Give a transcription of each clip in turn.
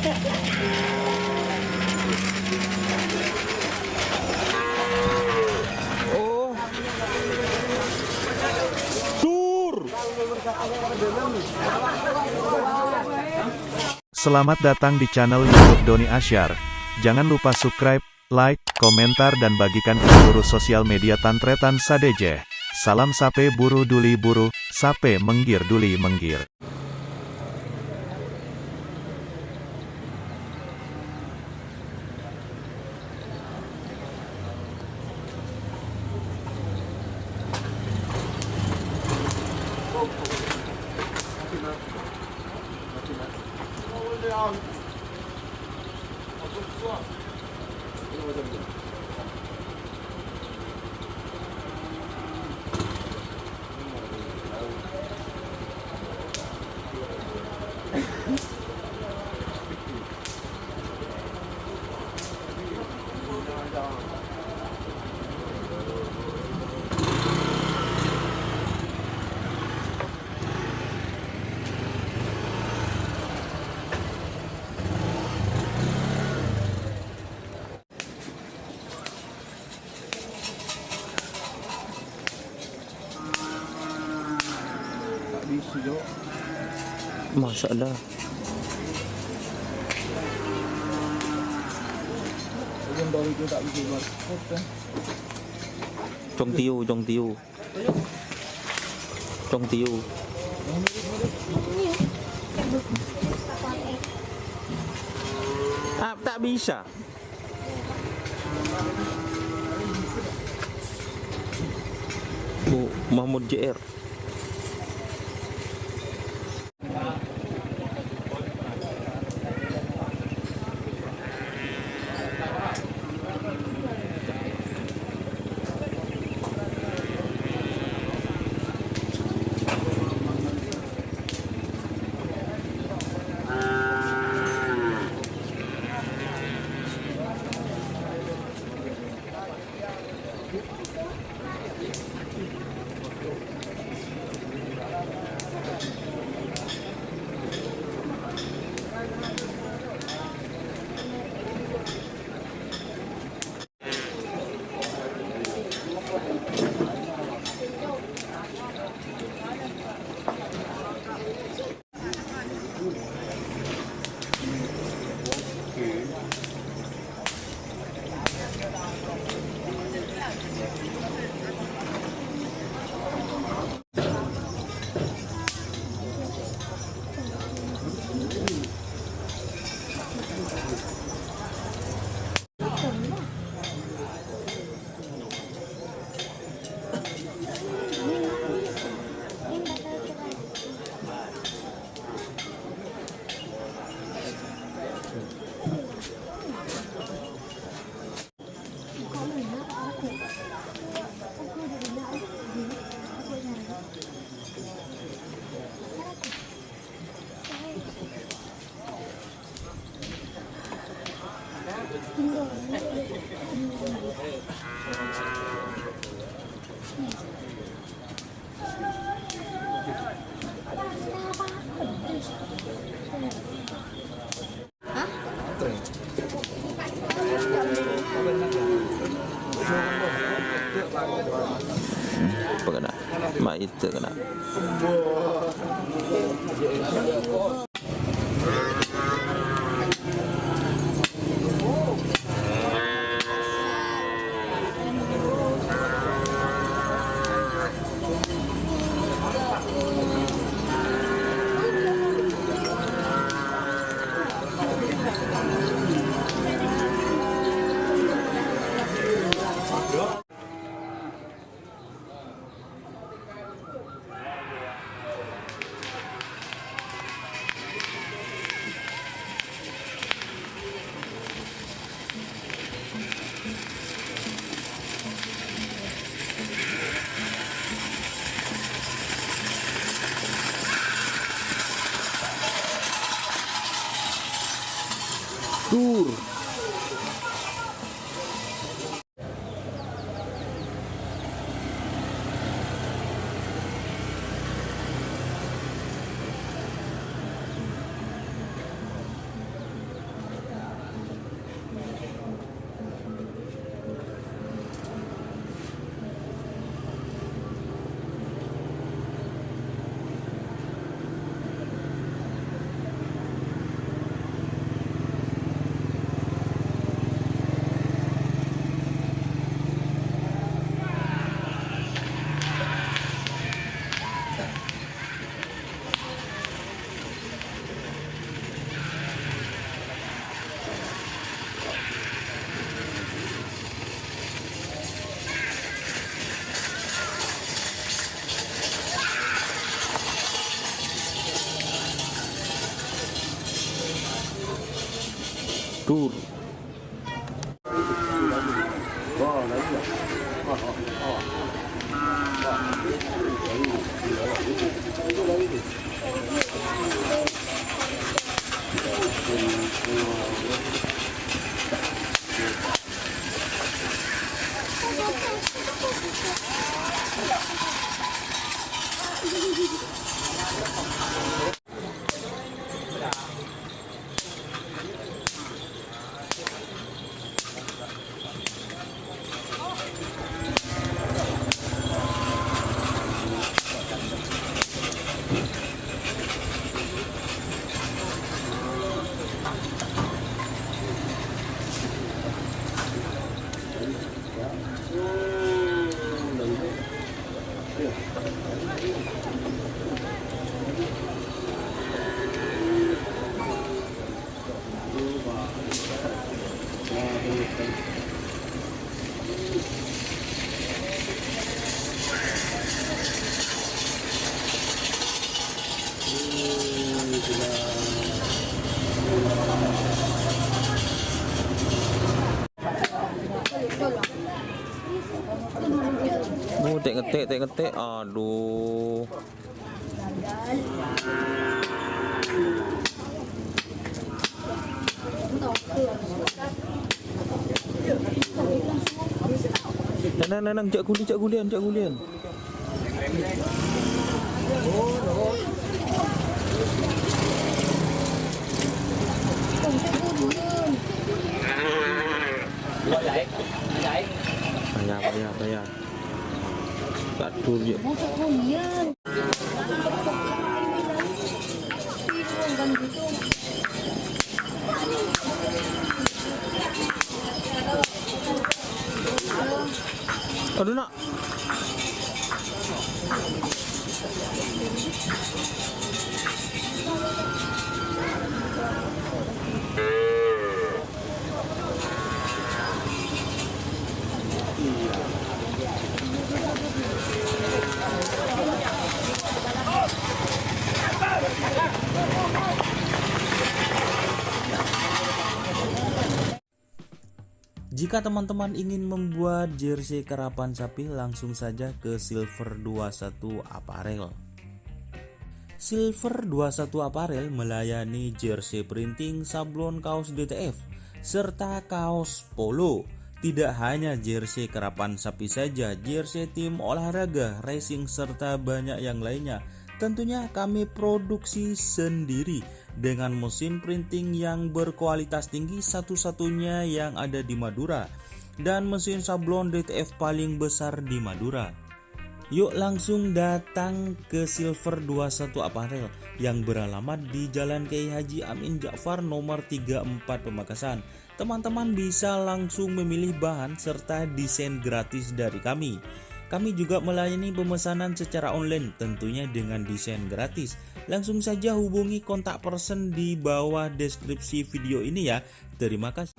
Oh. Tur. Selamat datang di channel YouTube Doni Asyar. Jangan lupa subscribe, like, komentar dan bagikan ke seluruh sosial media Tantretan Sadejeh. Salam sape buru duli buru, sape menggir duli menggir. Masya Allah. Chong tiu, chong tiu. Chong tiu. Ah, tak bisa. Bu Mahmud JR. Apa kena? Mak itu kena. Tur. Tur. Ngetik. Aduh. Nang, cak gulian. Bayar. Aduh ya. Aduh nak. Jika teman-teman ingin membuat jersey karapan sapi, langsung saja ke Silver 21 Apparel. Silver 21 Apparel melayani jersey printing, sablon kaos DTF, serta kaos polo. Tidak hanya jersey karapan sapi saja, jersey tim olahraga, racing, serta banyak yang lainnya. Tentunya kami produksi sendiri dengan mesin printing yang berkualitas tinggi, satu-satunya yang ada di Madura, dan mesin sablon DTF paling besar di Madura. Yuk langsung datang ke Silver 21 Apparel yang beralamat di Jalan Kiai Haji Amin Ja'far nomor 34 Pamekasan. Teman-teman bisa langsung memilih bahan serta desain gratis dari kami. Kami juga melayani pemesanan secara online, tentunya dengan desain gratis. Langsung saja hubungi kontak person di bawah deskripsi video ini ya. Terima kasih.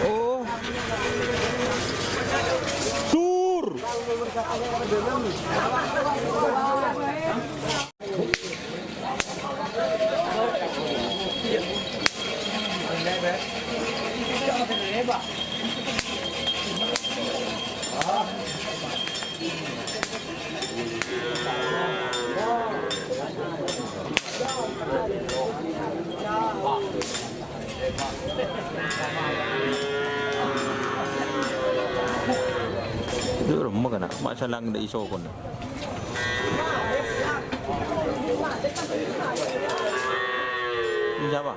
Oh. Tur. Dulu mo ka na. Masa lang na iso ko na. Ini siapa?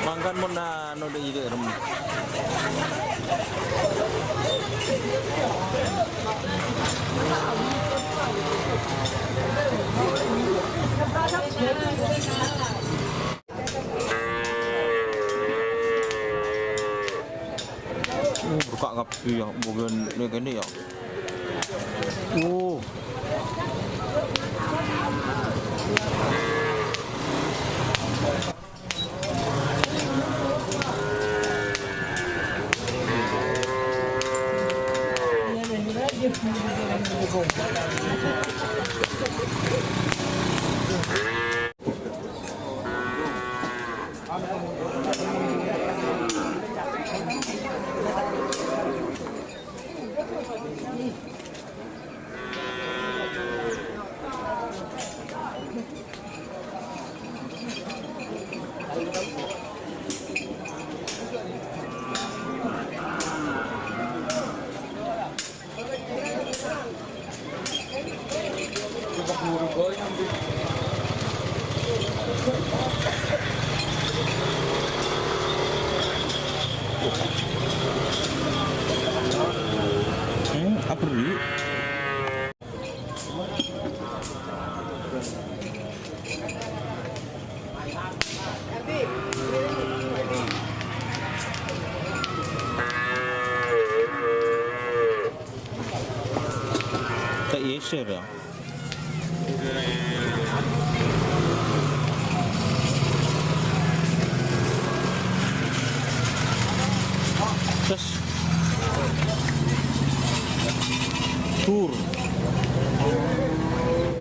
Mangkan mo na ano da ide rum. Buka ngapi ya, bukan ni kene ya. Oh. Apa ni? Tak Acer ya. Terus Tour